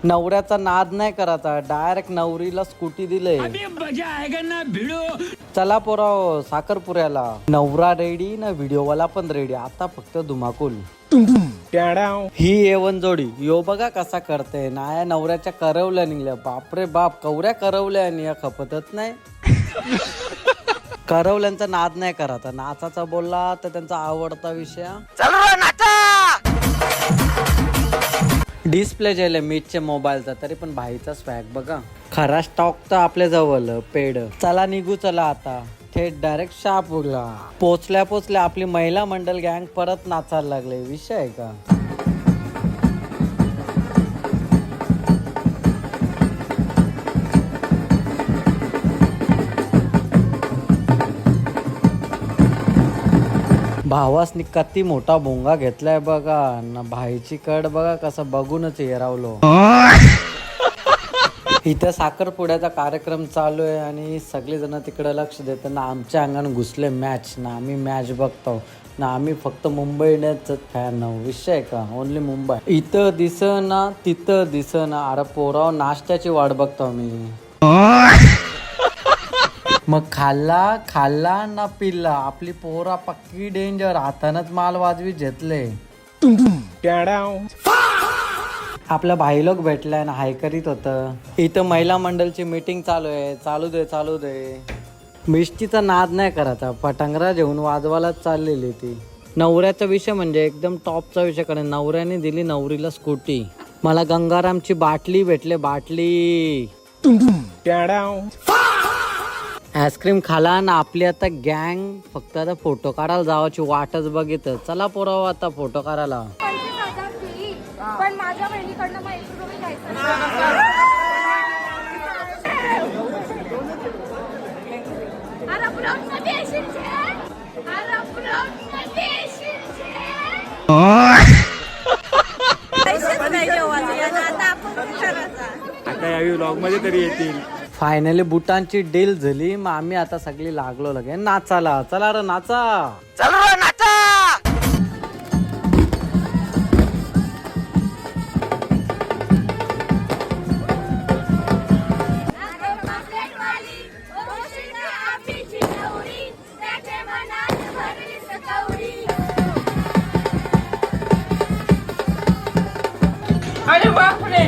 नवऱ्याचा नाद नाही करायचा, डायरेक्ट नवरीला स्कूटी दिले. चला पोराव साखरपुऱ्याला. नवरा रेडी ना व्हिडिओवाला पण रेडी. आता फक्त धुमाकूल. ही एवन जोडी यो बघा कसा करते. नाया नवऱ्याच्या करवल्या निघल्या. बापरे बाप, कवऱ्या करवल्या आणि या खपतच नाही. करवल्यांचा नाद नाही करायचा. नाचाचा बोलला तर त्यांचा आवडता विषय डिस्प्ले जेले मीटच्या मोबाईलचा. तरी पण भाईचा स्वॅग बघा. खरा स्टॉक तर आपल्या जवळ पेड. चला निघू चला आता थेट डायरेक्ट शहापूरला. पोचल्या आपली महिला मंडळ गँग परत नाचायला लागले. विषय आहे का. भावासनी किती मोठा भोंगा घेतलाय बघा ना. भाईची कड बघा कसं बघूनच हेरावलो. इथं साखरपुड्याचा कार्यक्रम चालू आहे आणि सगळे जण तिकडे लक्ष देतात ना. आमच्या अंगाने घुसले मॅच ना. आम्ही मॅच बघतो ना. आम्ही फक्त मुंबई इंडियन्सच फॅन आहोत. विषय आहे का. ओनली मुंबई. इथं दिसना तिथं दिसना. अरे पोराव नाश्त्याची वाट बघतो मी. मग खाल्ला ना पिल्ला. आपली पोरा पक्की डेंजर. हातानच माल वाजवी घेतले. आपल्या भाई लोक भेटलाय ना. हाय करीत होतं. इथं महिला मंडळची मीटिंग चालू आहे. चालू दे. मिष्टीचा नाद नाही करायचा. पटांगरा घेऊन वाजवायलाच चाललेली ती. नवऱ्याचा विषय म्हणजे एकदम टॉपचा विषय कडे. नवऱ्याने दिली नवरीला स्कूटी. मला गंगारामची बाटली भेटले. बाटली आईस्क्रीम खाला ना. आपली आता गँग फक्त आता फोटो काढायला जावाची वाटच बघित. चला पोराव आता फोटो काढायला. पण माझ्या बहिणीकडनं मग ₹1 घ्यायचं. आता यावी व्लॉग मध्ये तरी येतील. फायनली बुटांची डील झाली. मग आम्ही आता सगळी लागलो लगे नाचाला. चला रे नाचा. अरे बापरे.